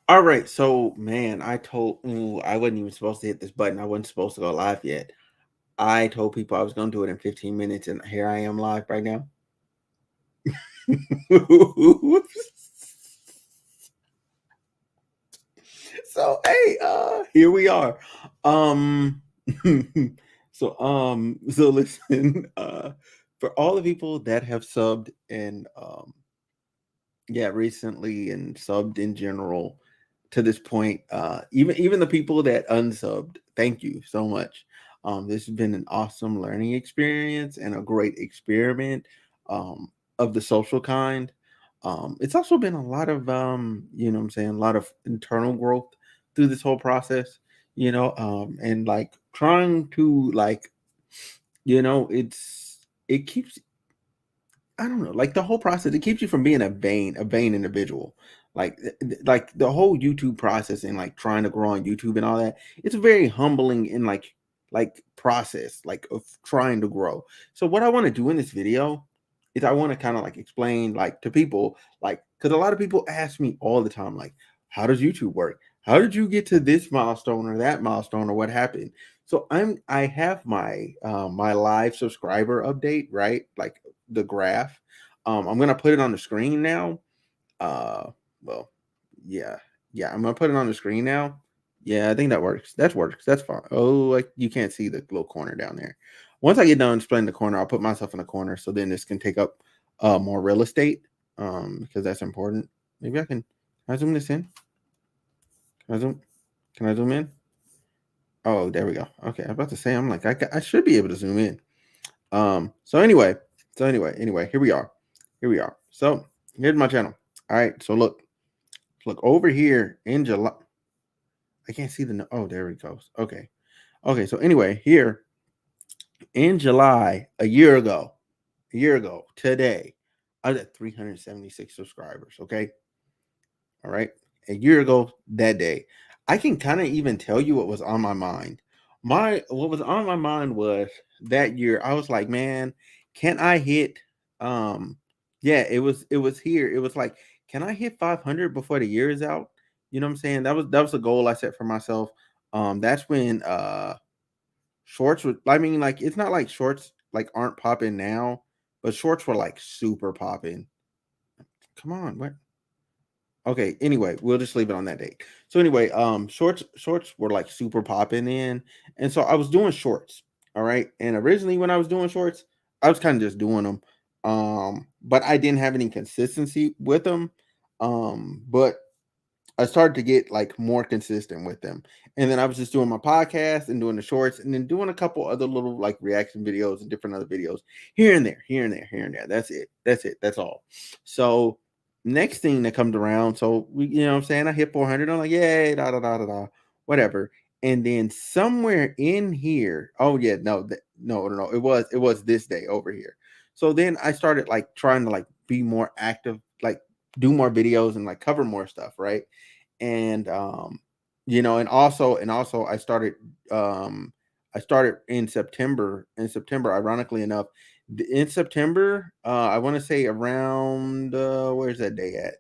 All right, so man, I wasn't even supposed to hit this button. I wasn't supposed to go live yet. I told people I was going to do it in 15 minutes, and here I am live right now. So hey, here we are. Um, so listen, for all the people that have subbed and yeah, recently and subbed in general to this point. Even the people that unsubbed, thank you so much. This has been an awesome learning experience and a great experiment um, of the social kind. It's also been a lot of what I'm saying, a lot of internal growth through this whole process. And like trying to it keeps I don't know, like the whole process, it keeps you from being a vain individual. Like the whole YouTube process and like trying to grow on YouTube and all that, it's very humbling and like process, like of trying to grow. So what I want to do in this video is I want to kind of like explain like to people, like because a lot of people ask me all the time, like, how does YouTube work? How did you get to this milestone or that milestone or what happened? So I have my live subscriber update, right? Like the graph. I'm gonna put it on the screen now. Uh, well, yeah, yeah, I'm gonna put it on the screen now. Yeah, I think that works. That works. That's fine. Oh, like you can't see the little corner down there. Once I get done explaining the corner, I'll put myself in the corner so then this can take up more real estate. Because that's important. Maybe I zoom this in? Can I zoom? Can I zoom in? Oh, there we go. Okay, I was about to say I'm like I should be able to zoom in. So anyway, here we are. Here we are. So here's my channel. All right. So look over here in July. I can't see the. Oh, there it goes. Okay. Okay. So anyway, here in July, a year ago today, I was at 376 subscribers. Okay. All right. A year ago that day, I can kind of even tell you what was on my mind. What was on my mind was that year. I was like, man, can I hit? Yeah, it was here. It was like, can I hit 500 before the year is out? You know what I'm saying? That was a goal I set for myself. That's when shorts were. I mean, like it's not like shorts like aren't popping now, but shorts were like super popping. Come on, what? Okay, anyway, we'll just leave it on that date. So anyway, shorts were like super popping in. And so I was doing shorts. All right. And originally when I was doing shorts, I was kind of just doing them. But I didn't have any consistency with them. But I started to get like more consistent with them. And then I was just doing my podcast and doing the shorts and then doing a couple other little like reaction videos and different other videos here and there, here and there, here and there. That's it. That's it. That's all. So next thing that comes around, so you know what I'm saying? I hit 400. I'm like, yay, da da da da da, whatever. And then somewhere in here, oh yeah, no. It was this day over here. So then I started like trying to like be more active, like do more videos and like cover more stuff, right? And and also I started in September, ironically enough. In September, I want to say around where's that day at?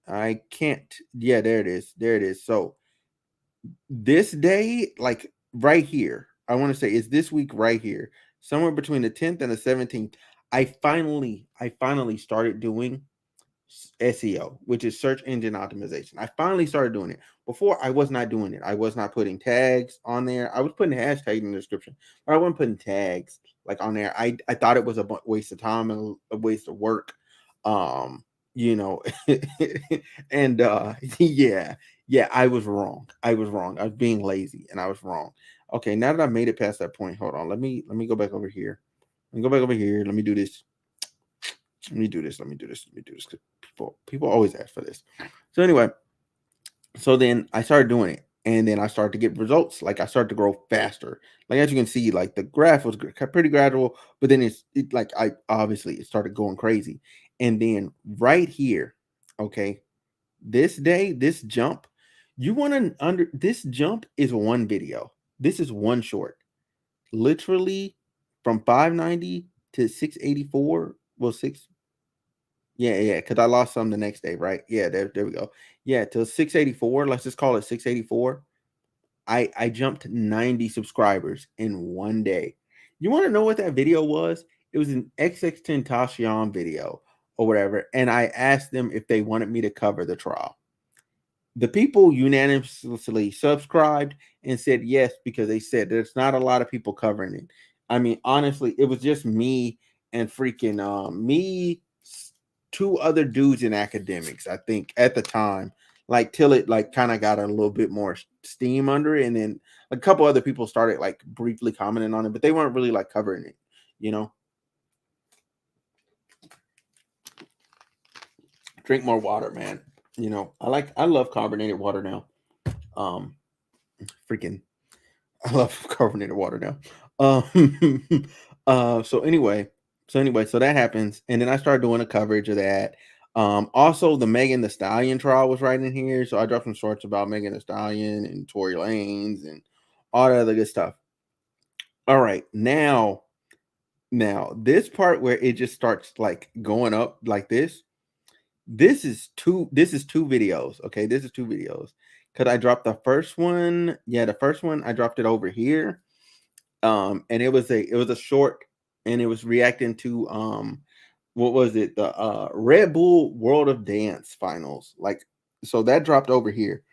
I can't. Yeah, there it is. So this day, like right here, I want to say it's this week right here, somewhere between the 10th and the 17th. I finally started doing SEO, which is search engine optimization. I finally started doing it. Before, I was not doing it. I was not putting tags on there. I was putting hashtags in the description, but I wasn't putting tags like on there. I thought it was a waste of time and a waste of work. Um, you know, and yeah, I was wrong. I was wrong. I was being lazy and I was wrong. Okay, now that I made it past that point, hold on. Let me go back over here. Let me go back over here. Let me do this. Let me do this. 'Cause people always ask for this. So anyway, so then I started doing it, and then I started to get results. Like I started to grow faster. Like as you can see, like the graph was pretty gradual, but then like I obviously it started going crazy. And then right here, okay, this day, this jump, you want to under this jump is one video. This is one short, literally from 590 to 684. Well, six. Yeah, because I lost some the next day, right? Yeah, there we go. Yeah, to 684. Let's just call it 684. I jumped 90 subscribers in one day. You want to know what that video was? It was an XX video or whatever, and I asked them if they wanted me to cover the trial. The people unanimously subscribed and said yes because they said there's not a lot of people covering it. I mean, honestly, it was just me and freaking two other dudes in academics, I think, at the time. Like till it like kind of got a little bit more steam under it, and then a couple other people started like briefly commenting on it, but they weren't really like covering it, you know. Drink more water, man. You know, I love carbonated water now. Um, freaking I love carbonated water now. So anyway, so that happens, and then I started doing a coverage of that. Also the Megan the Stallion trial was right in here, so I dropped some shorts about Megan the Stallion and Tory Lanez and all that other good stuff. All right, now this part where it just starts like going up like this. This is two videos. Okay, this is two videos because I dropped the first one. Yeah, the first one I dropped it over here, and it was a short, and it was reacting to what was it, the Red Bull World of Dance finals, like, so that dropped over here.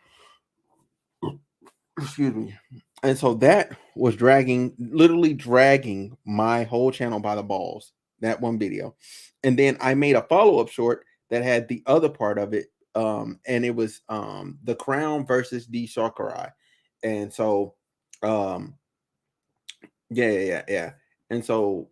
Excuse me. And so that was literally dragging my whole channel by the balls, that one video. And then I made a follow-up short that had the other part of it, and it was the Crown versus D Sakurai. And so um yeah. And so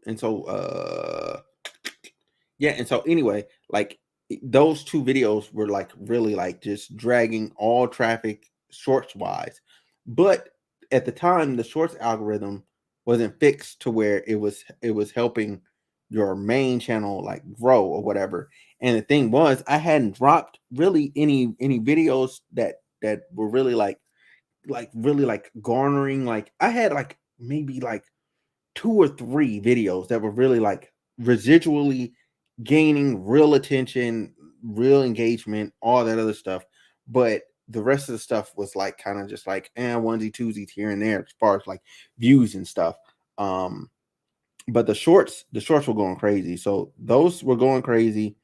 yeah, and so anyway, like those two videos were like really like just dragging all traffic shorts wise. But at the time, the shorts algorithm wasn't fixed to where it was helping your main channel like grow or whatever. And the thing was, I hadn't dropped really any videos that were really like really like garnering, like I had like maybe like two or three videos that were really like residually gaining real attention, real engagement, all that other stuff. But the rest of the stuff was like kind of just like onesie twosies here and there as far as like views and stuff. Um, but the shorts were going crazy. So those were going crazy.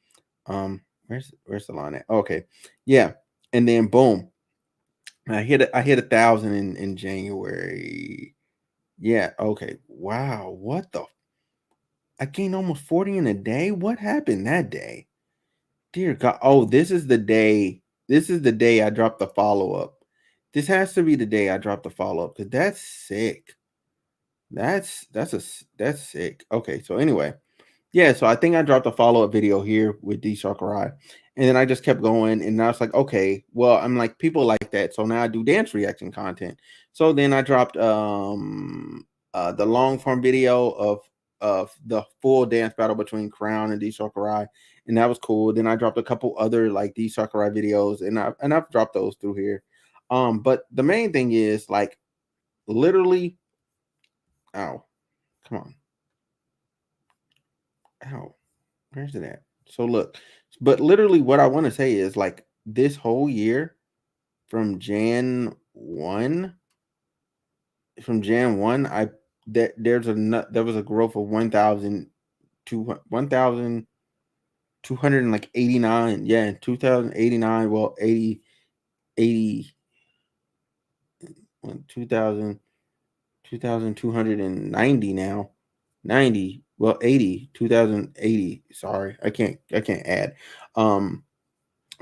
Where's the line at? Okay, yeah, and then boom, I hit 1,000 in January. Yeah, okay. Wow, what the I gained almost 40 in a day? What happened that day? Dear God. Oh, this is the day. This is the day I dropped the follow-up. This has to be the day I dropped the follow-up because that's sick. That's sick. Okay, so anyway. Yeah, so I think I dropped a follow-up video here with D Sakurai. And then I just kept going, and I was like, okay, well, I'm like, people like that. So now I do dance reaction content. So then I dropped the long form video of the full dance battle between Crown and D Sakurai, and that was cool. Then I dropped a couple other like D Sakurai videos, and I've dropped those through here. But the main thing is like literally, ow, come on, ow. Where's it at? So look, but literally what I want to say is like this whole year from Jan 1, I there was a growth of 1,200 and like 89. Yeah, 2,089. Well, 80 2,000 2,290 now. 90, well, 80, 2,080. Sorry, I can't add. Um,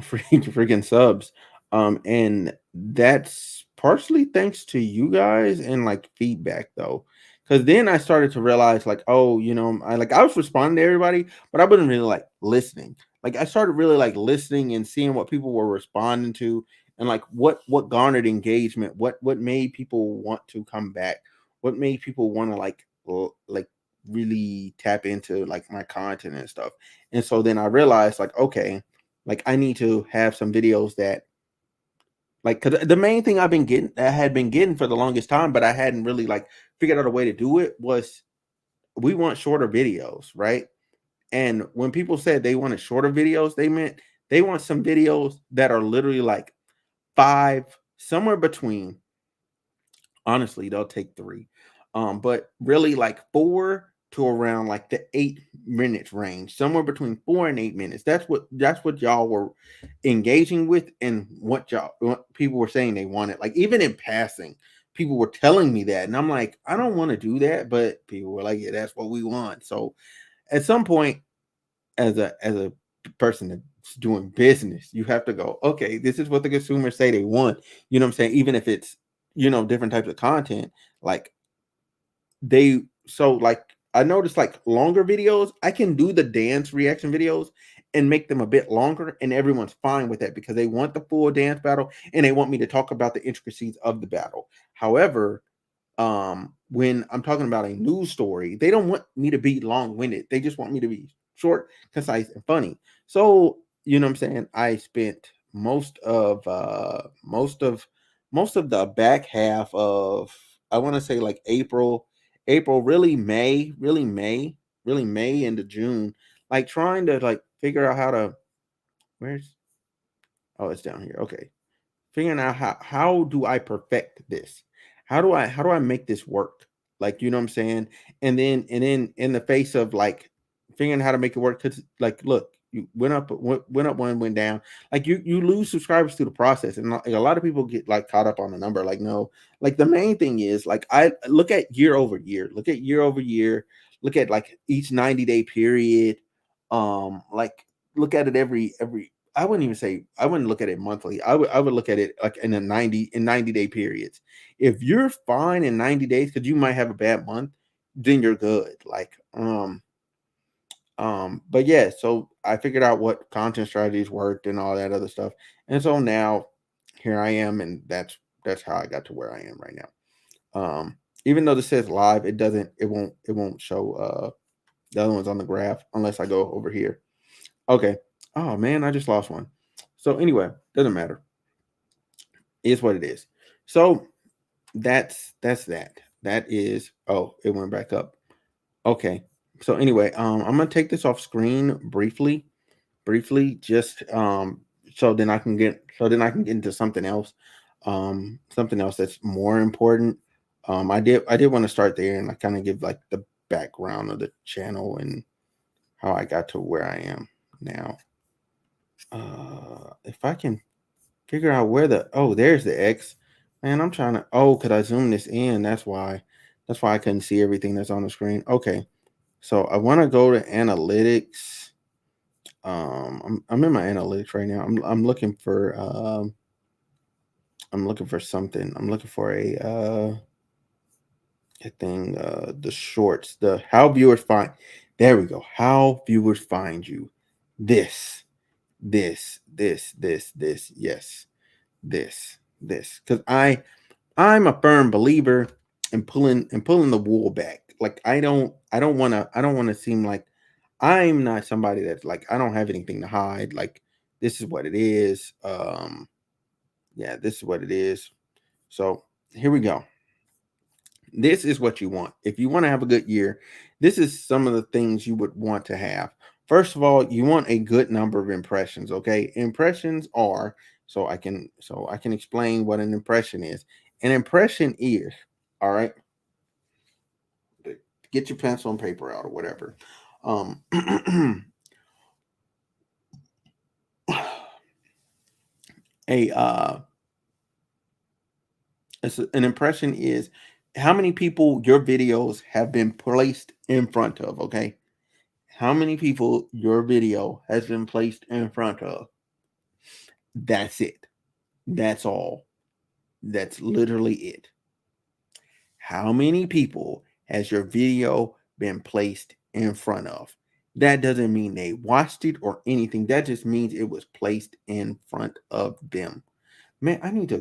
freaking subs. And that's partially thanks to you guys and like feedback though. Cause then I started to realize like, oh, I was responding to everybody, but I wasn't really like listening. Like I started really like listening and seeing what people were responding to and like what garnered engagement, what made people want to come back, what made people want to like really tap into like my content and stuff. And so then I realized like, okay, like I need to have some videos that like, cause the main thing I had been getting for the longest time, but I hadn't really like figured out a way to do it was we want shorter videos, right? And when people said they wanted shorter videos, they meant they want some videos that are literally like 5, somewhere between, honestly, they'll take 3. But really like 4 to around like the 8 minutes range, somewhere between 4 and 8 minutes. That's what y'all were engaging with, and what people were saying they wanted. Like, even in passing, people were telling me that, and I'm like, I don't want to do that, but people were like, yeah, that's what we want. So at some point, as a person that's doing business, you have to go, okay, this is what the consumers say they want. You know what I'm saying? Even if it's, different types of content, like like I noticed, like, longer videos, I can do the dance reaction videos and make them a bit longer, and everyone's fine with that because they want the full dance battle and they want me to talk about the intricacies of the battle. However, when I'm talking about a news story, they don't want me to be long-winded. They just want me to be short, concise, and funny. So, you know what I'm saying? I spent most of the back half of, I want to say, like, April, really May into June, like, trying to, like, figure out how to, where's, oh, it's down here. Okay, figuring out how do I perfect this? How do I make this work? Like, you know what I'm saying? And then in the face of, like, figuring how to make it work, because, like, look, you went up one, went down. Like, you lose subscribers through the process, and, like, a lot of people get, like, caught up on the number. Like, no, like, the main thing is, like, I look at year over year, look at, like, each 90-day period. Like, look at it every, I wouldn't look at it monthly. I would look at it like in 90-day periods. If you're fine in 90 days, because you might have a bad month, then you're good. Like, but yeah, so I figured out what content strategies worked and all that other stuff. And so now here I am, and that's how I got to where I am right now. Even though this says live, it won't show the other ones on the graph unless I go over here. Okay. Oh man, I just lost one. So anyway, doesn't matter. Is what it is. So that's that. That is, oh, it went back up. Okay. So anyway, I'm gonna take this off screen briefly, just so then I can get into something else that's more important. I did want to start there and I kind of give, like, the background of the channel and how I got to where I am now. If I can figure out where there's the X. Man, I'm trying to, could I zoom this in? That's why I couldn't see everything that's on the screen. Okay. So I want to go to analytics. I'm in my analytics right now. I'm looking for something. I'm looking for a thing, the shorts, the how viewers find. There we go. How viewers find you. This, this. Yes. This. Because I'm a firm believer in pulling the wool back. Like, I don't want to seem like I'm not somebody that's like, I don't have anything to hide. Like, this is what it is. Yeah, this is what it is. So here we go. This is what you want. If you want to have a good year, this is some of the things you would want to have. First of all, you want a good number of impressions, okay? Impressions are, so I can explain what an impression is. An impression is, all right, get your pencil and paper out or whatever. Um a an impression is how many people your videos have been placed in front of, okay? How many people your video has been placed in front of. That's it. That's all. That's literally it. How many people has your video been placed in front of? That doesn't mean they watched it or anything. That just means it was placed in front of them. Man, I need to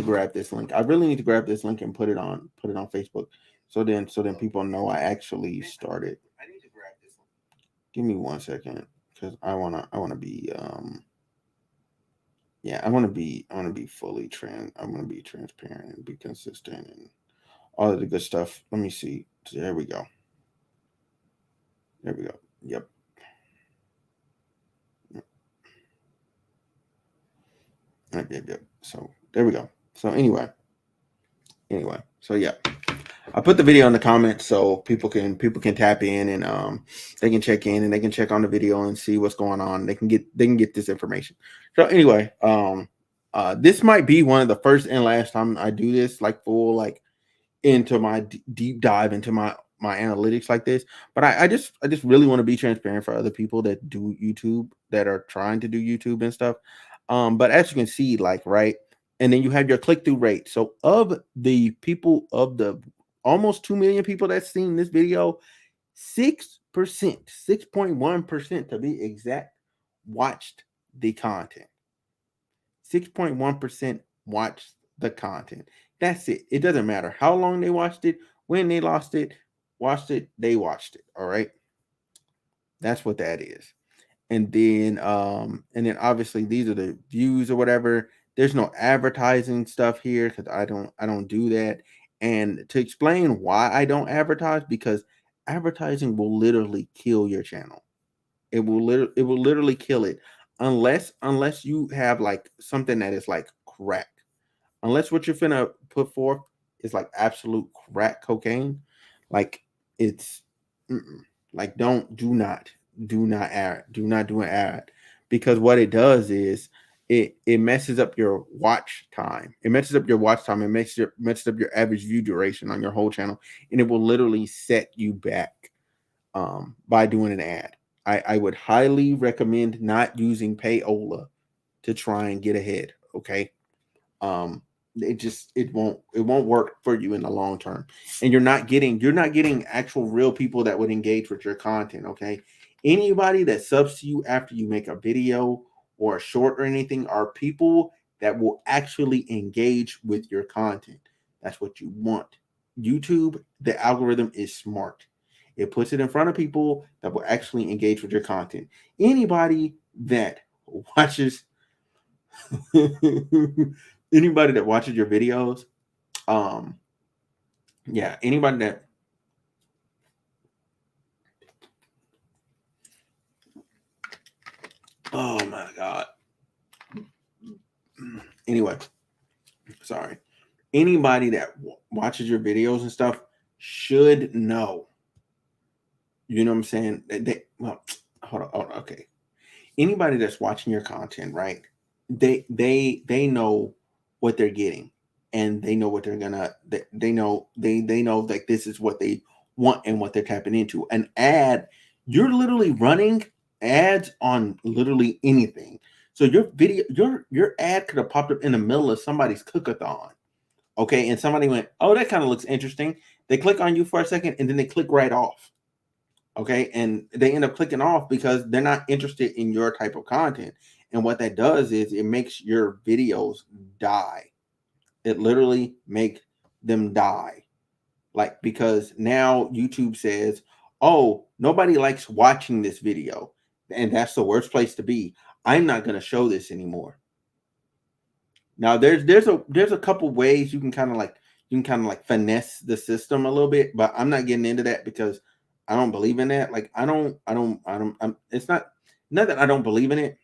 grab this link. I really need to grab this link and put it on Facebook. So then people know I actually started. Give me 1 second, because I wanna be yeah, I want to be I want to be transparent and be consistent and all of the good stuff. Let me see. There we go. There we go. Yep. So there we go. So anyway, so yeah, I put the video in the comments so people can tap in and they can check in and they can check on the video and see what's going on. They can get this information. So anyway, this might be one of the first and last time I do this like full like into my deep dive into my analytics like this. But I just really want to be transparent for other people that do YouTube, that are trying to do YouTube and stuff. But as you can see, like, right, and then you have your click through rate. So of the people, of the almost 2 million people that's seen this video, 6%, 6.1% to be exact, watched the content. 6.1% watched the content. That's it. It doesn't matter how long they watched it, when they watched it, they watched it. All right. That's what that is. And then obviously these are the views or whatever. There's no advertising stuff here because I don't do that. And to explain why I don't advertise, because advertising will literally kill your channel. It will literally kill it unless you have like something that is like crack. Unless what you're finna put forth is like absolute crack cocaine, like it's like do not add do not do an ad, because what it does is it messes up your watch time. It messes up your watch time. It messes up your average view duration on your whole channel, and it will literally set you back by doing an ad. I would highly recommend not using payola to try and get ahead. Okay. Um, it won't work for you in the long term, and you're not getting actual real people that would engage with your content. Okay. Anybody that subs to you after you make a video or a short or anything are people that will actually engage with your content. That's what you want. YouTube, the algorithm is smart. It puts it in front of people that will actually engage with your content. Anybody that watches anybody that watches your videos, um yeah, anybody that oh my god. Anyway, sorry. Anybody that watches your videos and stuff should know. You know what I'm saying? Well, hold on, okay. Anybody that's watching your content, right? They know what they're getting, and they know what they're gonna. They know like this is what they want and what they're tapping into. An ad, you're literally running ads on literally anything. So your video, your ad could have popped up in the middle of somebody's cookathon. Okay, and somebody went, "Oh, that kind of looks interesting." They click on you for a second, and then they click right off. Okay, and they end up clicking off because they're not interested in your type of content. And what that does is it makes your videos die. It literally makes them die. Like, because now YouTube says, "Oh, nobody likes watching this video, and that's the worst place to be. I'm not going to show this anymore." Now there's a couple ways you can kind of like finesse the system a little bit, but I'm not getting into that because I don't believe in that. Like it's not that I don't believe in it.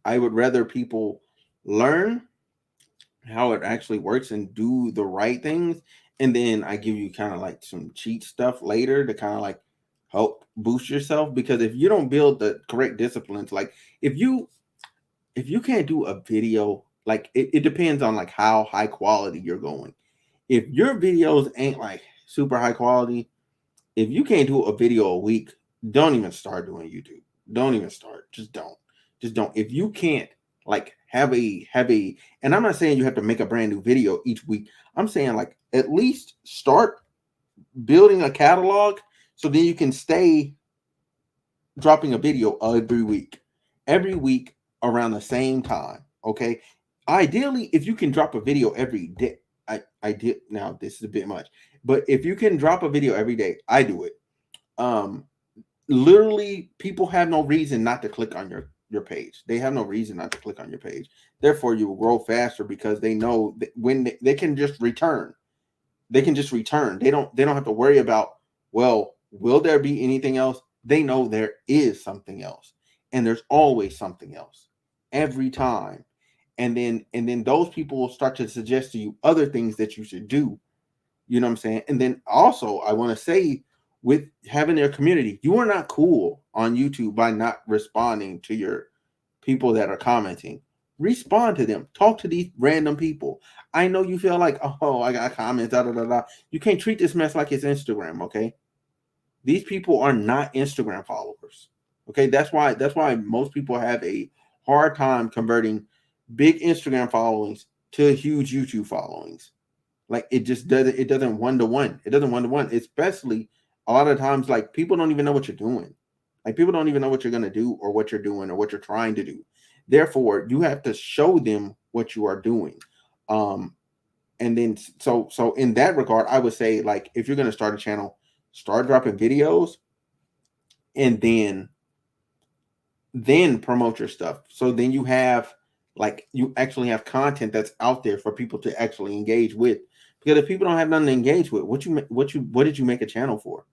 I would rather people learn how it actually works and do the right things, and then I give you kind of like some cheat stuff later to kind of like help boost yourself, because if you don't build the correct disciplines, like if you if you can't do a video, like it depends on like how high quality you're going. If your videos ain't like super high quality, if you can't do a video a week, don't even start doing YouTube. Don't even start. Just don't. If you can't like have a and I'm not saying you have to make a brand new video each week. I'm saying like at least start building a catalog so then you can stay dropping a video every week around the same time. Okay. Ideally, if you can drop a video every day, I did now this is a bit much, but if you can drop a video every day, I do it. Um, Literally, people have no reason not to click on your page. They have no reason not to click on your page. Therefore, you will grow faster because they know that when they can just return. They can just return. They don't have to worry about, well, will there be anything else? They know there is something else. And there's always something else every time. and then those people will start to suggest to you other things that you should do. You know what I'm saying? And then also, I want to say, with having their community, you are not cool on YouTube by not responding to your people that are commenting. Respond to them. Talk to these random people. I know you feel like, oh, I got comments, da da da da. You can't treat this mess like it's Instagram, okay? These people are not Instagram followers. Okay, that's why most people have a hard time converting big Instagram followings to huge YouTube followings. Like it doesn't one to one. It doesn't one to one. Especially a lot of times, like people don't even know what you're doing. Like people don't even know what you're gonna do or what you're doing or what you're trying to do. Therefore, you have to show them what you are doing. Um, and then so in that regard, I would say, like, if you're gonna start a channel, start dropping videos, and then promote your stuff. So then you actually have content that's out there for people to actually engage with. Because if people don't have nothing to engage with, what did you make a channel for?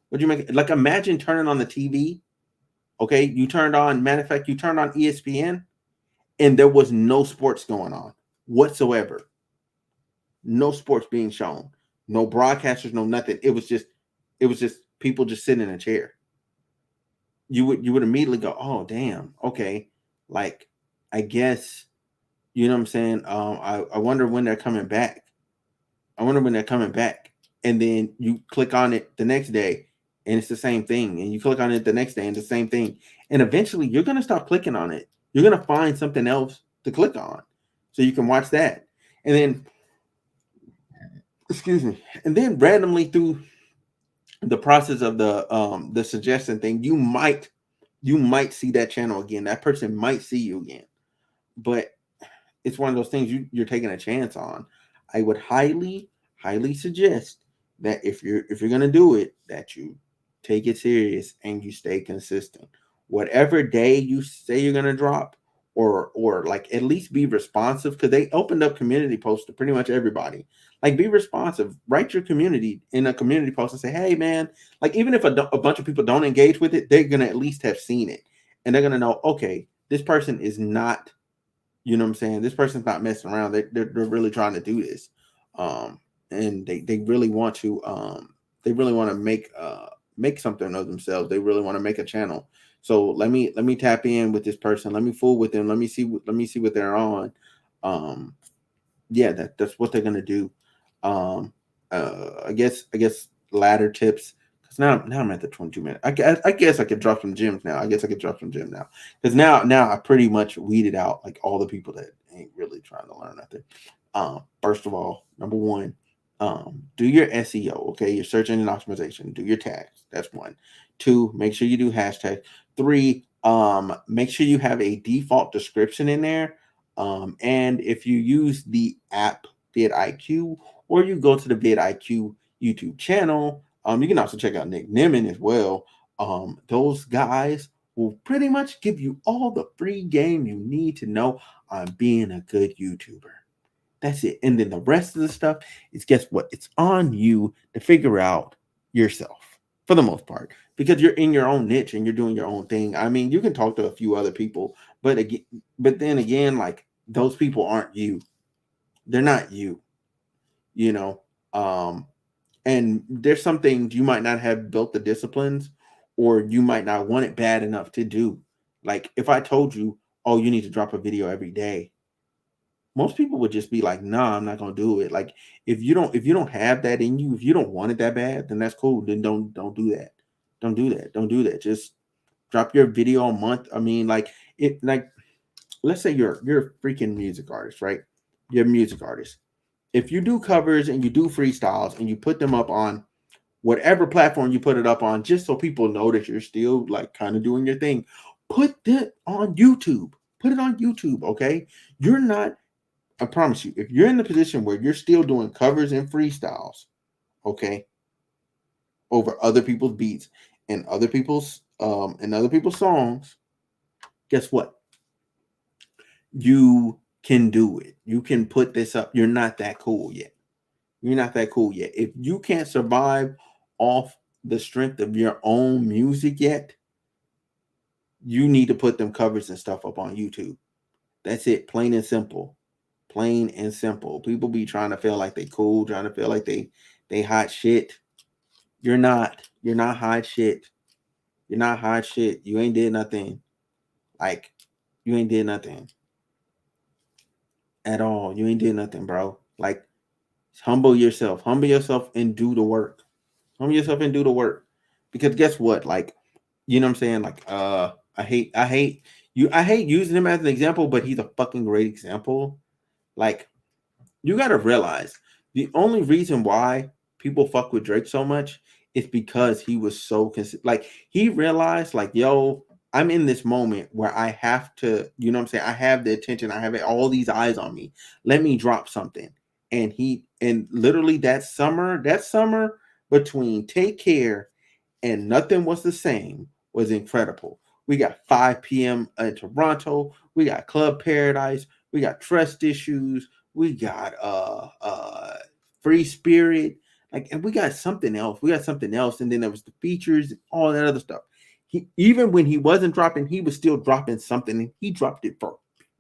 What did you make? Like, imagine turning on the TV. Okay, you turned on. Matter of fact, you turned on ESPN, and there was no sports going on whatsoever. No sports being shown. No broadcasters. No nothing. It was just people just sitting in a chair. You would immediately go, oh damn, okay, like, I guess, you know what I'm saying. I wonder when they're coming back. I wonder when they're coming back. And then you click on it the next day, and it's the same thing. And you click on it the next day, and the same thing. And eventually, you're gonna stop clicking on it. You're gonna find something else to click on, so you can watch that. And then, excuse me, and then randomly through the process of the suggestion thing, you might see that channel again. That person might see you again. But it's one of those things you're taking a chance on. I would highly suggest that if you're gonna do it, that you take it serious and you stay consistent. Whatever day you say you're gonna drop, or like, at least be responsive, because they opened up community posts to pretty much everybody. Like, be responsive. Write your community in a community post and say, hey man, like, even if a bunch of people don't engage with it, they're gonna at least have seen it, and they're gonna know, okay, this person is not, you know what I'm saying? This person's not messing around. They're really trying to do this. Um, and they really want to make something of themselves. They really want to make a channel. So let me tap in with this person. Let me fool with them. Let me see what they're on. Um, yeah, that's what they're gonna do. Um, I guess ladder tips, because now I'm at the 22 minute. I guess I could drop some gems now. I guess I could drop some gem now, because now I pretty much weeded out like all the people that ain't really trying to learn nothing. First of all, number one, do your SEO. Okay, your search engine optimization. Do your tags. That's one. Two, make sure you do hashtags. Three, make sure you have a default description in there. And if you use the app vidIQ, or you go to the vidIQ YouTube channel, you can also check out Nick Nimmin as well. Those guys will pretty much give you all the free game you need to know on being a good YouTuber. That's it. And then the rest of the stuff is, guess what? It's on you to figure out yourself, for the most part, because you're in your own niche and you're doing your own thing. I mean, you can talk to a few other people, but then again, like, those people aren't you. They're not you, you know. Um, and there's some things you might not have built the disciplines, or you might not want it bad enough to do. Like, if I told you, oh, you need to drop a video every day, most people would just be like, nah, I'm not gonna do it. Like, if you don't have that in you, if you don't want it that bad, then that's cool. Then don't do that. Don't do that. Don't do that. Just drop your video a month. I mean, like, it like, let's say you're a freaking music artist, right? You're a music artist. If you do covers and you do freestyles and you put them up on whatever platform you put it up on, just so people know that you're still like kind of doing your thing, put that on YouTube. Put it on YouTube, okay? You're not, I promise you, if you're in the position where you're still doing covers and freestyles, okay, over other people's beats and other people's songs, guess what? You can do it. You can put this up. You're not that cool yet. You're not that cool yet. If you can't survive off the strength of your own music yet, you need to put them covers and stuff up on YouTube. That's it. Plain and simple. Plain and simple. People be trying to feel like they cool, trying to feel like they hot shit. You're not. You're not hot shit. You're not hot shit. You ain't did nothing. Like, you ain't did nothing at all. You ain't did nothing, bro. Like, humble yourself. Humble yourself and do the work. Humble yourself and do the work. Because guess what? Like, you know what I'm saying? Like, I hate using him as an example, but he's a fucking great example. Like, you gotta realize the only reason why people fuck with Drake so much is because he was so like he realized like, yo, I'm in this moment where I have to, you know what I'm saying? I have the attention, I have all these eyes on me. Let me drop something. And literally that summer between Take Care and Nothing Was the Same was incredible. We got 5 p.m. in Toronto. We got Club Paradise. We got Trust Issues. We got Free Spirit. Like, and we got something else. We got something else. And then there was the features, all that other stuff. He, even when he wasn't dropping, he was still dropping something. And he dropped it for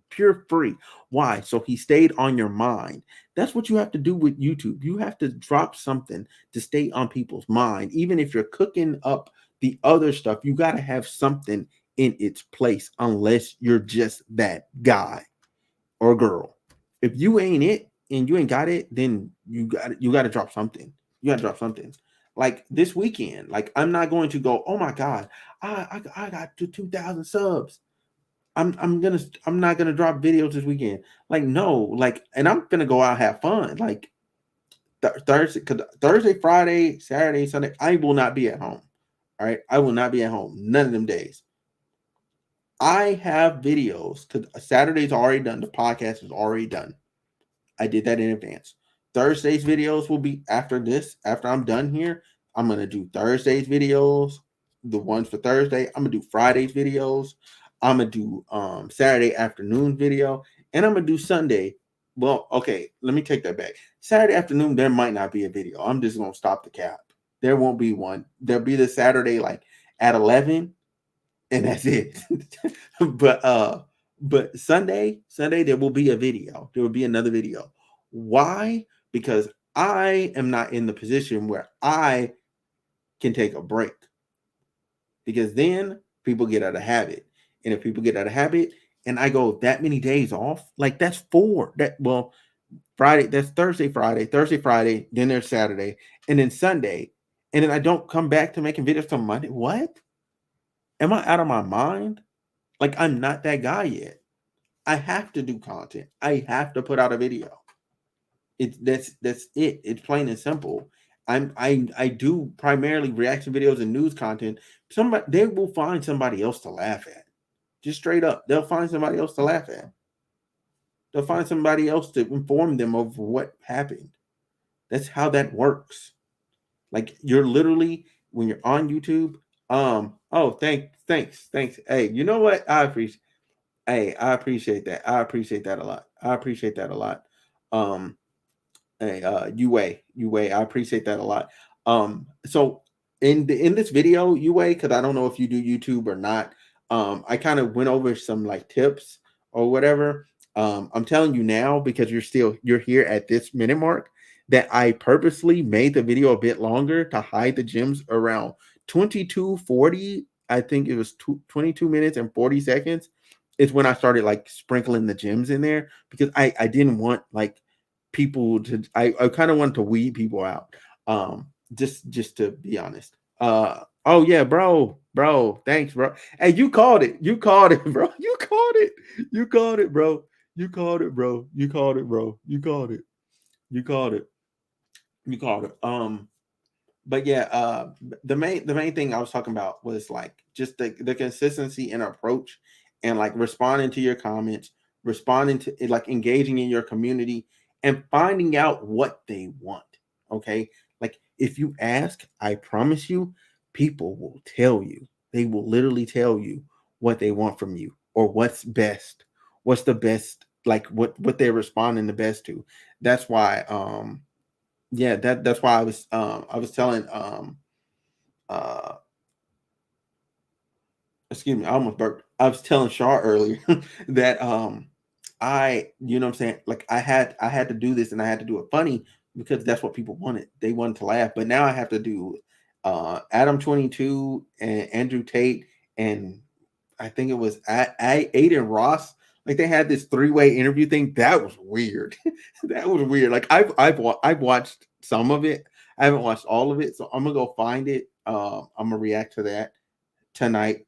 pure free. Why? So he stayed on your mind. That's what you have to do with YouTube. You have to drop something to stay on people's mind. Even if you're cooking up the other stuff, you got to have something in its place, unless you're just that guy or girl. If you ain't it and you ain't got it, then you got to drop something. You got to drop something. Like this weekend, like I'm not going to go, oh my god, I got to 2,000 subs. I'm not gonna drop videos this weekend. Like no, like, and I'm gonna go out and have fun. Like Thursday, Friday, Saturday, Sunday, I will not be at home. All right, I will not be at home none of them days. I have videos because Saturday's already done. The podcast is already done. I did that in advance. Thursday's videos will be after this. After I'm done here, I'm gonna do Thursday's videos, the ones for Thursday. I'm gonna do Friday's videos. I'm gonna do Saturday afternoon video, and I'm gonna do Sunday. Well, okay, let me take that back. Saturday afternoon, there might not be a video. I'm just gonna stop the cap. There won't be one. There'll be the Saturday like at 11, and that's it. but Sunday there will be a video. There will be another video. Why? Because I am not in the position where I can take a break. Because then people get out of habit. And if people get out of habit and I go that many days off, like that's four. That well, Friday, that's Thursday, Friday, then there's Saturday, and then Sunday. And then I don't come back to making videos till Monday. What? Am I out of my mind? Like I'm not that guy yet. I have to do content. I have to put out a video. It's that's it. It's plain and simple. I do primarily reaction videos and news content. Somebody they will find somebody else to laugh at. Just straight up. They'll find somebody else to laugh at. They'll find somebody else to inform them of what happened. That's how that works. Like you're literally when you're on YouTube, oh thanks. Hey, you know what? I appreciate that. I appreciate that a lot. I appreciate that a lot. Um, hey, UA, I appreciate that a lot. So in this video, UA, because I don't know if you do YouTube or not. I kind of went over some like tips or whatever. I'm telling you now because you're here at this minute mark that I purposely made the video a bit longer to hide the gems around 22:40. I think it was 22 minutes and 40 seconds is when I started like sprinkling the gems in there because I didn't want like people to I kind of wanted to weed people out. Just to be honest. Oh yeah, bro. Thanks, bro. Hey, you called it. You called it, bro. You called it. You called it, bro. You called it, bro. You called it, bro. You called it. You called it. You called it. But yeah, the main thing I was talking about was like just the consistency and approach and like responding to your comments, responding to like engaging in your community and finding out what they want. Okay. Like if you ask, I promise you, people will tell you. They will literally tell you what they want from you or what's best. What's the best, like what they're responding the best to. That's why yeah, that's why I was telling uh excuse me, I almost burped. I was telling Shar earlier that you know what I'm saying? Like I had to do this and I had to do it funny because that's what people wanted. They wanted to laugh. But now I have to do Adam 22 and Andrew Tate and I think it was Aiden Ross. Like they had this three-way interview thing. That was weird. That was weird. Like I've watched some of it. I haven't watched all of it, so I'm gonna go find it. I'm gonna react to that tonight.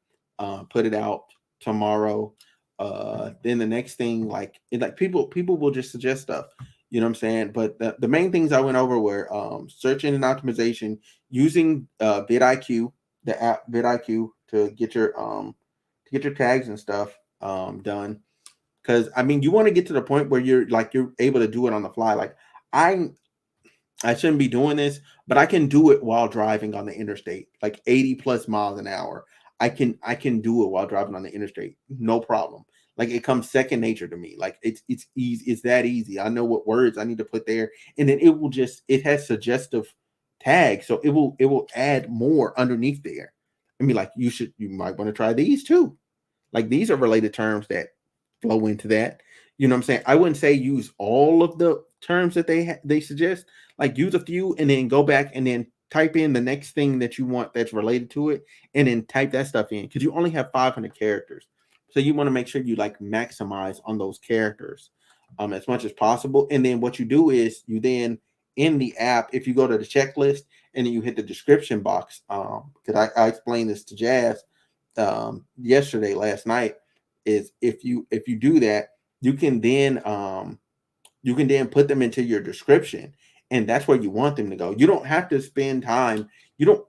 Put it out tomorrow. Then the next thing, like people will just suggest stuff. You know what I'm saying? But the main things I went over were search engine optimization, using Vidiq, the app Vidiq to get your tags and stuff done. Because I mean, you want to get to the point where you're able to do it on the fly. Like I I shouldn't be doing this, but I can do it while driving on the interstate, like 80 plus miles an hour. I can do it while driving on the interstate, no problem. Like it comes second nature to me. Like it's easy. It's that easy. I know what words I need to put there, and then it has suggestive tags, so it will add more underneath there, and be like, you might want to try these too. Like these are related terms that flow into that. You know what I'm saying? I wouldn't say use all of the terms that they suggest. Like use a few and then go back and then type in the next thing that you want that's related to it, and then type that stuff in because you only have 500 characters. So you want to make sure you like maximize on those characters as much as possible. And then what you do is you then in the app, if you go to the checklist and then you hit the description box, because I explained this to Jazz yesterday, last night, is if you do that, you can then put them into your description, and that's where you want them to go. You don't have to spend time. You don't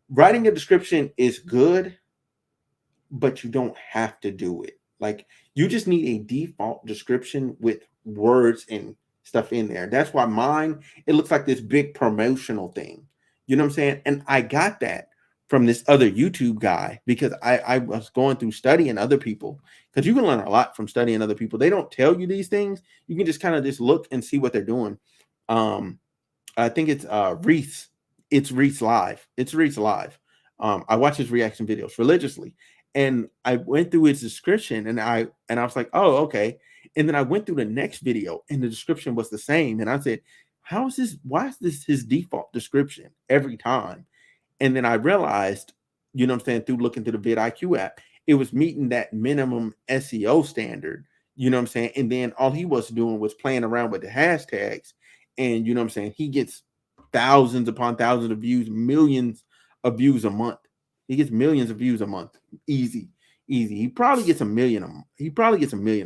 Writing a description is good, but you don't have to do it. Like you just need a default description with words and stuff in there. That's why mine, it looks like this big promotional thing. You know what I'm saying? And I got that from this other YouTube guy because I was going through studying other people, because you can learn a lot from studying other people. They don't tell you these things. You can just kind of just look and see what they're doing. Um, I think it's Reese. It's Reese Live. It's Reese Live. I watch his reaction videos religiously, and I went through his description, and I was like, oh, okay. And then I went through the next video, and the description was the same, and I said, how is this? Why is this his default description every time? And then I realized, you know what I'm saying, through looking through the vidIQ app, it was meeting that minimum SEO standard, you know what I'm saying? And then all he was doing was playing around with the hashtags. And you know what I'm saying? He gets thousands upon thousands of views, millions of views a month. He gets millions of views a month. Easy, easy. He probably gets a million a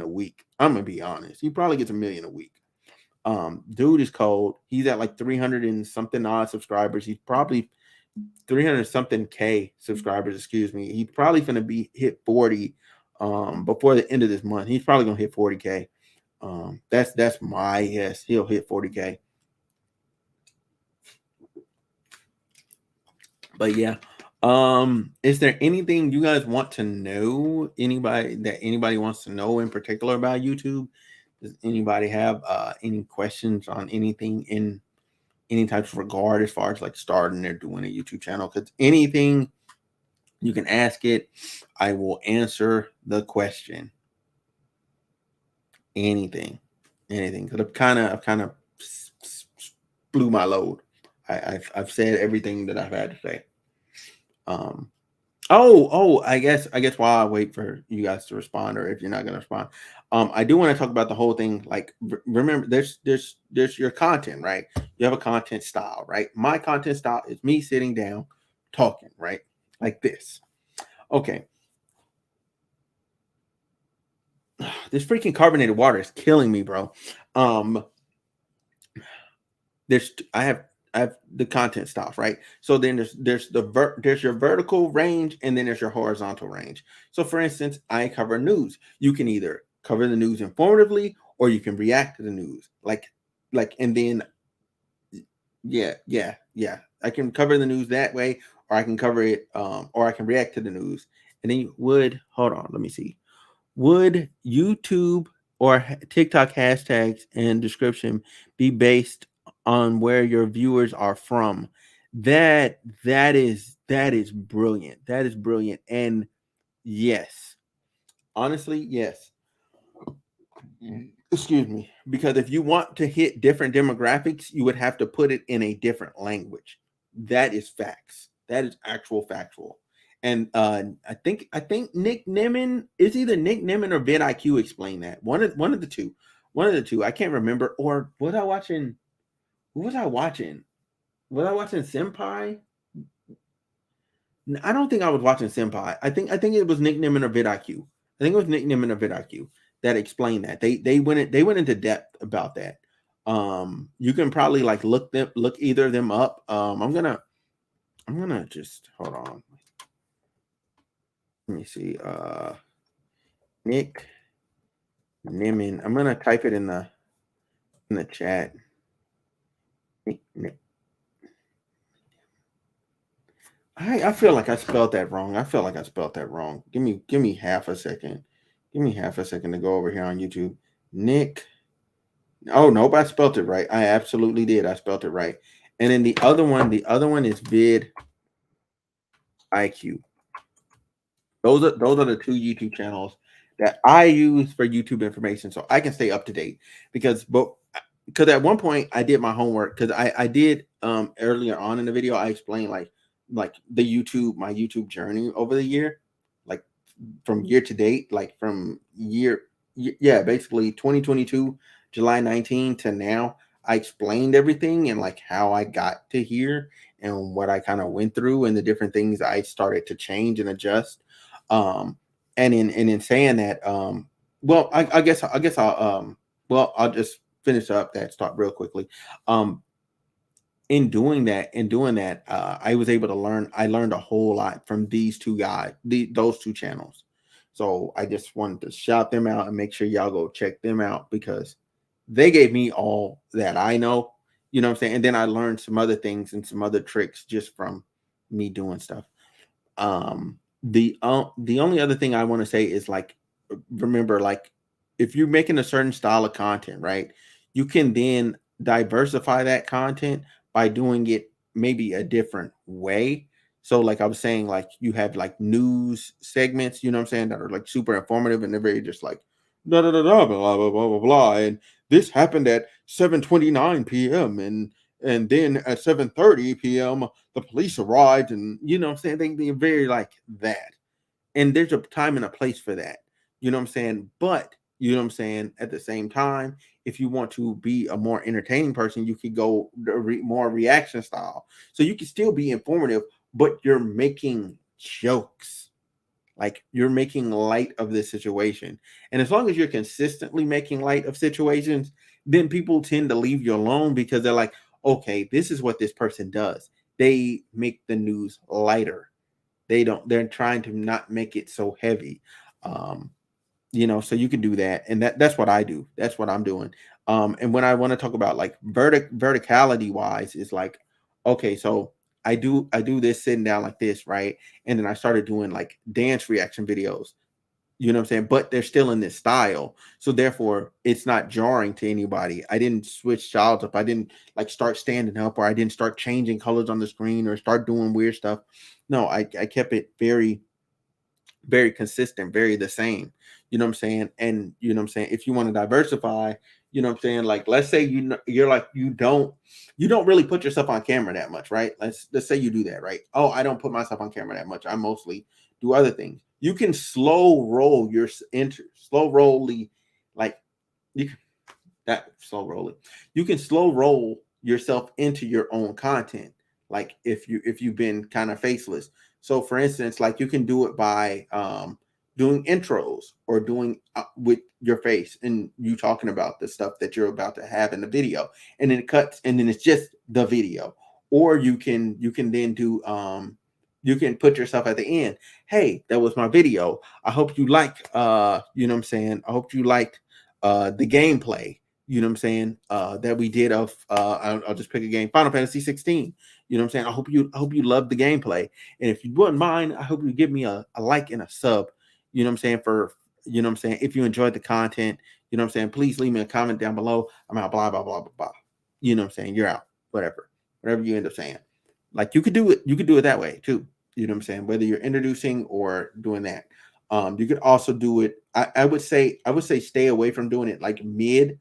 week. I'm gonna be honest. He probably gets a million a week. Dude is cold. He's at like 300 and something odd subscribers. He's probably 300 something K subscribers, excuse me. He's probably going to be hit 40 before the end of this month. He's probably going to hit 40K. That's my guess. He'll hit 40K. But yeah. Is there anything you guys want to know? Anybody wants to know in particular about YouTube? Does anybody have any questions on anything in any types of regard as far as like starting or doing a YouTube channel? Because anything you can ask it, I will answer the question. Anything. Because I've kind of blew my load. I've said everything that I've had to say. I guess while I wait for you guys to respond, or if you're not gonna respond, I do want to talk about the whole thing. Like, remember, there's your content, right? You have a content style, right? My content style is me sitting down, talking, right, like this. Okay. This freaking carbonated water is killing me, bro. I have the content styles, right? So then there's your vertical range, and then there's your horizontal range. So for instance, I cover news. You can either cover the news informatively, or you can react to the news. And then yeah. I can cover the news that way, or I can cover it, or I can react to the news. And then hold on, let me see. Would YouTube or TikTok hashtags and description be based on where your viewers are from? That is brilliant. That is brilliant. And yes, honestly, yes. Excuse me, because if you want to hit different demographics, you would have to put it in a different language. That is facts. That is actual factual. And I think Nick Nimmin, is either Nick Nimmin or VidIQ explain that. One of the two. One of the two. I can't remember. Or was I watching? What was I watching? Was I watching Senpai? I don't think I was watching Senpai. I think it was Nick Nimmin or VidIQ. I think it was Nick Nimmin or VidIQ that explained that. They went into depth about that. You can probably like look either of them up. I'm gonna just hold on. Let me see. Nick Nimmin. I'm gonna type it in the chat. Nick, I feel like I spelled that wrong. I feel like I spelled that wrong. Give me half a second. Give me half a second to go over here on YouTube. Nick. Oh nope, I spelled it right. I absolutely did. I spelled it right. And then the other one is Vid IQ. Those are the two YouTube channels that I use for YouTube information, so I can stay up to date. Because at one point I did my homework, because I did earlier on in the video I explained like my YouTube journey over the year, like from year to date, like from yeah, basically 2022 July 19 to now. I explained everything and like how I got to here and what I kind of went through and the different things I started to change and adjust. um and in saying that, well, I guess I'll just finish up that start real quickly. um in doing that, I was able to learned a whole lot from these two guys, those two channels. So I just wanted to shout them out and make sure y'all go check them out, because they gave me all that I know, what I'm saying. And then I learned some other things and some other tricks just from me doing stuff. The only other thing I want to say is, like, remember, like, if you're making a certain style of content, right, you can then diversify that content by doing it maybe a different way. So like I was saying, like, you have like news segments, you know what I'm saying, that are like super informative, and they're very just like da da da da blah blah blah blah blah, and this happened at 7:29 p.m. and then at 7:30 p.m. the police arrived, and you know what I'm saying, they're very like that. And there's a time and a place for that, you know what I'm saying. But you know what I'm saying, at the same time, if you want to be a more entertaining person, you could go the more reaction style, so you can still be informative, but you're making jokes, like you're making light of this situation. And as long as you're consistently making light of situations, then people tend to leave you alone, because they're like, okay, this is what this person does. They make the news lighter. They're trying to not make it so heavy. um so you can do that, and that's what I do. That's what I'm doing. And when I want to talk about like verticality wise, is like, okay, so I do this sitting down like this, right? And then I started doing like dance reaction videos, you know what I'm saying? But they're still in this style. So therefore, it's not jarring to anybody. I didn't switch styles up. I didn't like start standing up, or I didn't start changing colors on the screen, or start doing weird stuff. No, I kept it very, very consistent, very the same. You know what I'm saying? And you know what I'm saying? If you want to diversify, you know what I'm saying? Like, let's say you're like, you don't really put yourself on camera that much, right? Let's say you do that, right? Oh, I don't put myself on camera that much. I mostly do other things. You can slow roll the, like, you that slow roll it. You can slow roll yourself into your own content. Like, if you've been kind of faceless. So for instance, like, you can do it by doing intros, or doing with your face, and you talking about the stuff that you're about to have in the video, and then it cuts, and then it's just the video. Or you can then do, you can put yourself at the end. Hey, that was my video. I hope you like, you know what I'm saying, I hope you liked the gameplay, you know what I'm saying, that we did of, I'll just pick a game, Final Fantasy 16. You know what I'm saying? I hope you love the gameplay. And if you wouldn't mind, I hope you give me a like and a sub. You know what I'm saying? You know what I'm saying? If you enjoyed the content, you know what I'm saying? Please leave me a comment down below. I'm out, blah, blah, blah, blah, blah. You know what I'm saying? You're out. Whatever. Whatever you end up saying. Like, you could do it that way too. You know what I'm saying? Whether you're introducing or doing that. You could also do it. I would say stay away from doing it like mid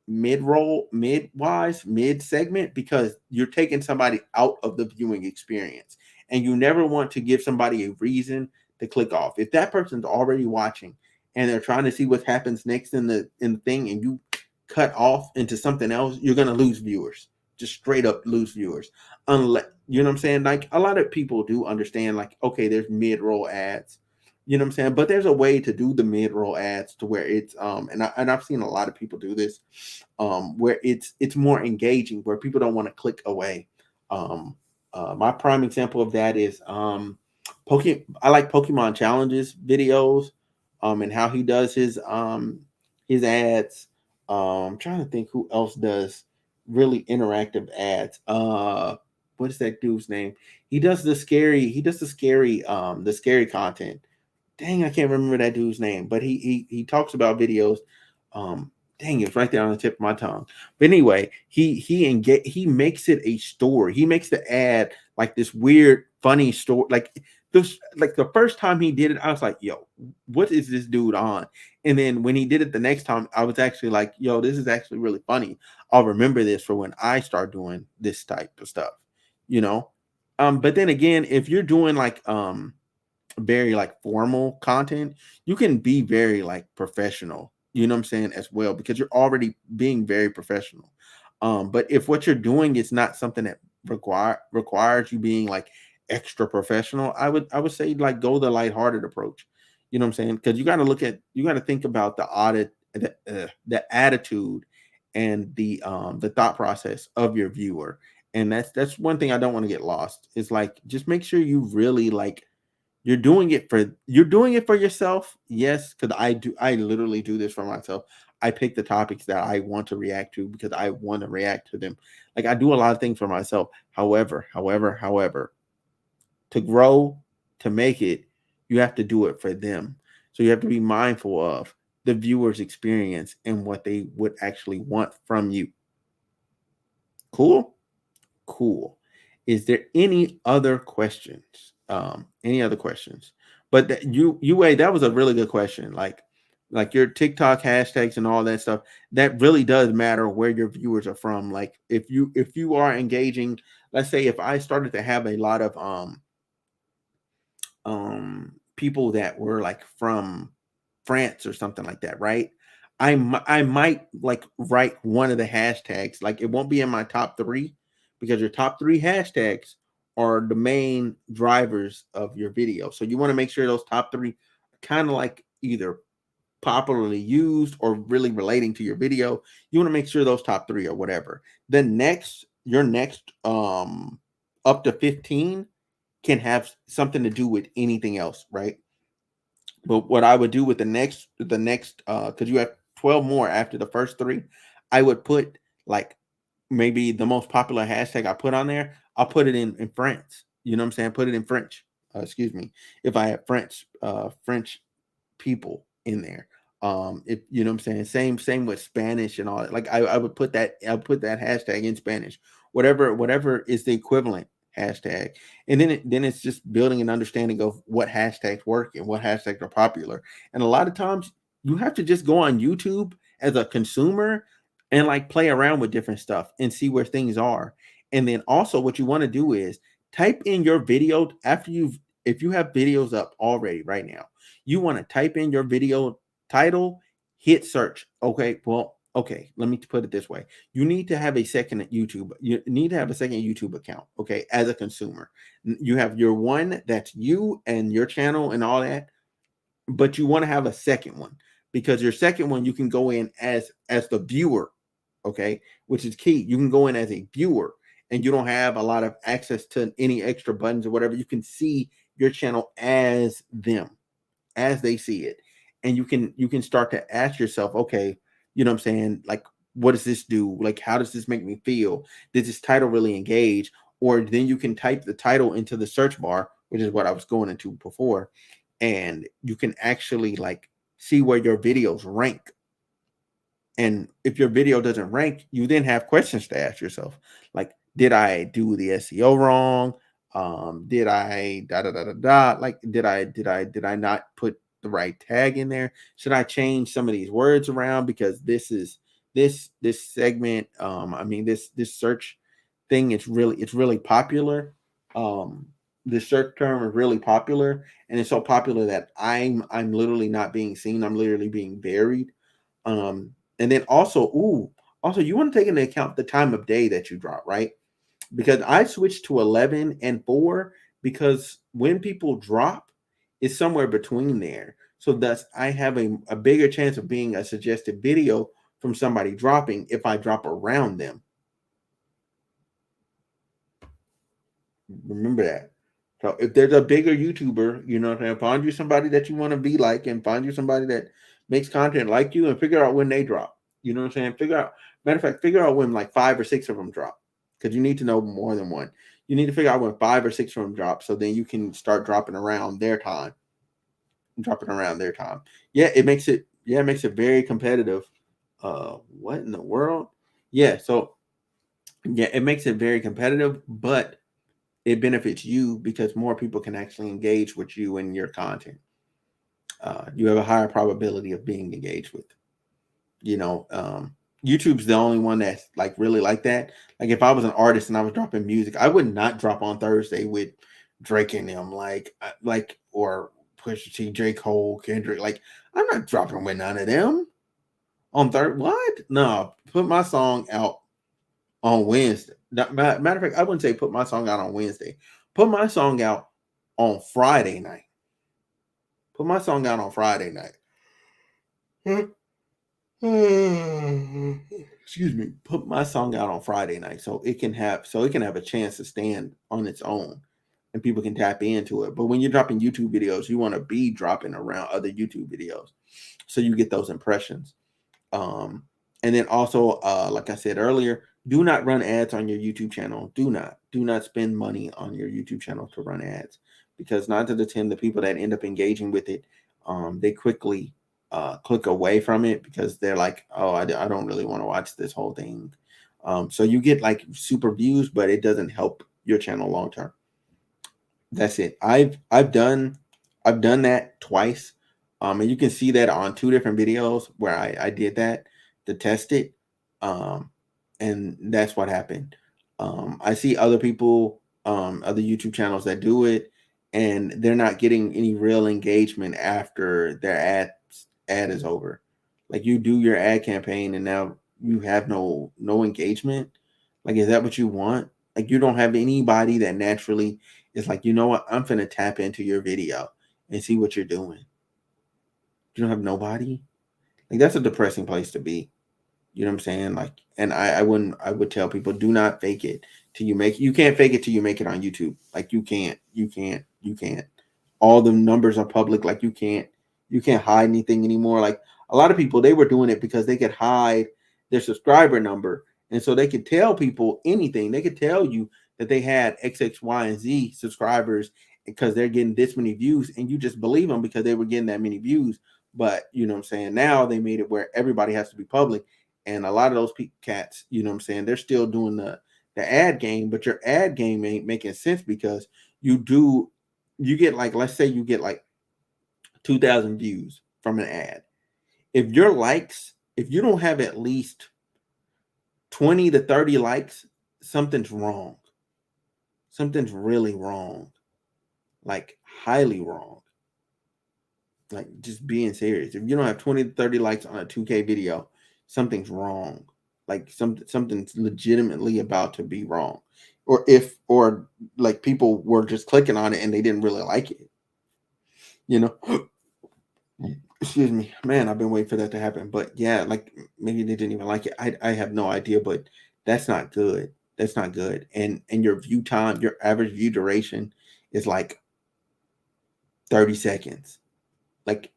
roll, mid segment, because you're taking somebody out of the viewing experience, and you never want to give somebody a reason to click off. If that person's already watching and they're trying to see what happens next in the thing, and you cut off into something else, you're gonna lose viewers. Just straight up lose viewers. Unless, you know what I'm saying? Like, a lot of people do understand, like, okay, there's mid-roll ads. You know what I'm saying? But there's a way to do the mid-roll ads to where it's I've seen a lot of people do this, where it's more engaging, where people don't want to click away. Um, my prime example of that is I like Pokemon challenges videos, and how he does his ads. I'm trying to think who else does really interactive ads. What is that dude's name? He does the scary content. Dang, I can't remember that dude's name, but he talks about videos. Um, Dang, it's right there on the tip of my tongue. But anyway, he makes it a story. He makes the ad like this weird, funny story. Like the first time he did it, I was like, "Yo, what is this dude on?" And then when he did it the next time, I was actually like, "Yo, this is actually really funny. I'll remember this for when I start doing this type of stuff." You know. But then again, if you're doing like very like formal content, you can be very like professional, you know what I'm saying, as well, because you're already being very professional. But if what you're doing is not something that requires you being like extra professional, I would say like go the lighthearted approach. You know what I'm saying? Because you got to think about the attitude and the thought process of your viewer. And that's one thing I don't want to get lost. Is like, just make sure you really like you're doing it for yourself. Yes, because I literally do this for myself. I pick the topics that I want to react to because I want to react to them. Like, I do a lot of things for myself. However, to grow, to make it, you have to do it for them. So you have to be mindful of the viewer's experience and what they would actually want from you. Cool? Cool. Is there any other questions? Any other questions? But that was a really good question. Like your TikTok hashtags and all that stuff, that really does matter where your viewers are from. Like, if you are engaging, let's say if I started to have a lot of people that were like from France or something like that, right? I might like write one of the hashtags. Like, it won't be in my top three, because your top three hashtags are the main drivers of your video. So you want to make sure those top three are kind of like either popularly used or really relating to your video. You want to make sure those top three or whatever. Your next up to 15 can have something to do with anything else, right? But what I would do with the next because you have 12 more after the first three, I would put like maybe the most popular hashtag I put on there, I'll put it in French. You know what I'm saying? Put it in French. Excuse me. If I have French people in there. If you know what I'm saying, same with Spanish and all that. Like, I would put that hashtag in Spanish, whatever is the equivalent hashtag. And then it's just building an understanding of what hashtags work and what hashtags are popular. And a lot of times you have to just go on YouTube as a consumer and like play around with different stuff and see where things are. And then also what you want to do is type in your video after if you have videos up already right now, you want to type in your video title, hit search. Okay, well, okay, let me put it this way. You need to have a second YouTube. You need to have a second YouTube account, okay, as a consumer. You have your one that's you and your channel and all that, but you want to have a second one, because your second one you can go in as the viewer, okay, which is key. You can go in as a viewer and you don't have a lot of access to any extra buttons or whatever. You can see your channel as them, as they see it. And you can start to ask yourself, okay, you know what I'm saying, like, what does this do? Like, how does this make me feel? Does this title really engage? Or then you can type the title into the search bar, which is what I was going into before, and you can actually like see where your videos rank. And if your video doesn't rank, you then have questions to ask yourself, like, did I do the SEO wrong? Did I da da da da da? Like, did I not put the right tag in there? Should I change some of these words around because this segment, I mean this search thing, it's really popular. This search term is really popular, and it's so popular that I'm literally not being seen. I'm literally being buried. And then also you want to take into account the time of day that you drop, right? Because I switched to 11 and 4 because when people drop, it's somewhere between there. So thus I have a bigger chance of being a suggested video from somebody dropping if I drop around them. Remember that. So if there's a bigger YouTuber, you know what I'm saying, find you somebody that you want to be like and find you somebody that makes content like you and figure out when they drop. You know what I'm saying? Matter of fact, figure out when like 5 or 6 of them drop. Because you need to know more than one. You need to figure out when 5 or 6 of them drop so then you can start dropping around their time. It makes it very competitive. What in the world? Yeah, so yeah, it makes it very competitive, but it benefits you because more people can actually engage with you and your content. You have a higher probability of being engaged with. You know, YouTube's the only one that's like really like that. Like if I was an artist and I was dropping music, I would not drop on Thursday with Drake and them, like or Pusha T, J. Cole, Kendrick. Like I'm not dropping with none of them on third. What? No, put my song out on Wednesday. Matter of fact, I wouldn't say put my song out on Wednesday. Put my song out on Friday night. Put my song out on Friday night. Excuse me. Put my song out on Friday night so it can have a chance to stand on its own and people can tap into it. But when you're dropping YouTube videos, you want to be dropping around other YouTube videos so you get those impressions. And then also, like I said earlier, do not run ads on your YouTube channel. Do not spend money on your YouTube channel to run ads because 9 to the 10, the people that end up engaging with it, they quickly click away from it because they're like, oh, I don't really want to watch this whole thing. So you get like super views, but it doesn't help your channel long term. That's it. I've done that twice. And you can see that on 2 different videos where I did that to test it. And that's what happened. I see other people, other YouTube channels that do it, and they're not getting any real engagement after their ad is over. Like you do your ad campaign and now you have no engagement. Like, is that what you want? Like you don't have anybody that naturally is like, you know what, I'm finna tap into your video and see what you're doing. You don't have nobody. Like that's a depressing place to be. You know what I'm saying? Like, and I would tell people, do not fake it till you make it. You can't fake it till you make it on YouTube. Like you can't. All the numbers are public. Like you can't hide anything anymore. Like a lot of people, they were doing it because they could hide their subscriber number. And so they could tell people anything. They could tell you that they had X, X, Y, and Z subscribers because they're getting this many views. And you just believe them because they were getting that many views. But you know what I'm saying? Now they made it where everybody has to be public. And a lot of those cats, you know what I'm saying, they're still doing the ad game, but your ad game ain't making sense because you get like, let's say you get like 2,000 views from an ad. If you don't have at least 20 to 30 likes, something's wrong. Something's really wrong. Like highly wrong. Like just being serious. If you don't have 20 to 30 likes on a 2K video, something's wrong. Like something's legitimately about to be wrong. Or like people were just clicking on it and they didn't really like it. You know? Excuse me. Man, I've been waiting for that to happen. But yeah, like maybe they didn't even like it. I have no idea, but that's not good. That's not good. And your view time, your average view duration is like 30 seconds. Like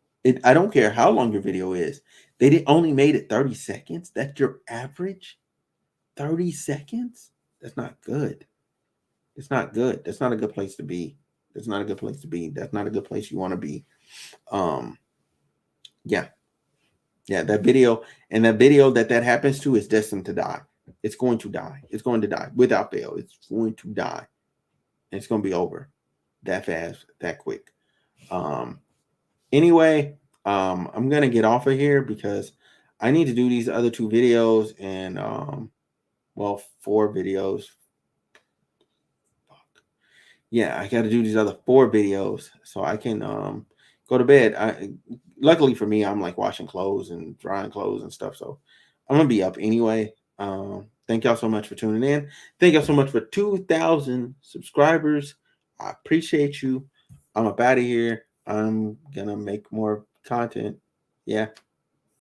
I don't care how long your video is. They only made it 30 seconds. That's your average. 30 seconds? That's not good. It's not good. That's not a good place to be. That's not a good place to be. That's not a good place you want to be. Yeah. Yeah, that video that happens to is destined to die. It's going to die. It's going to die without fail. It's going to die. And it's going to be over that fast, that quick. Anyway, I'm gonna get off of here because I need to do these other 2 videos and well, 4 videos. Yeah, I got to do these other 4 videos so I can go to bed. Luckily for me, I'm like washing clothes and drying clothes and stuff, so I'm gonna be up anyway. Thank y'all so much for tuning in. Thank y'all so much for 2,000 subscribers. I appreciate you. I'm up out of here. I'm gonna make more content. Yeah.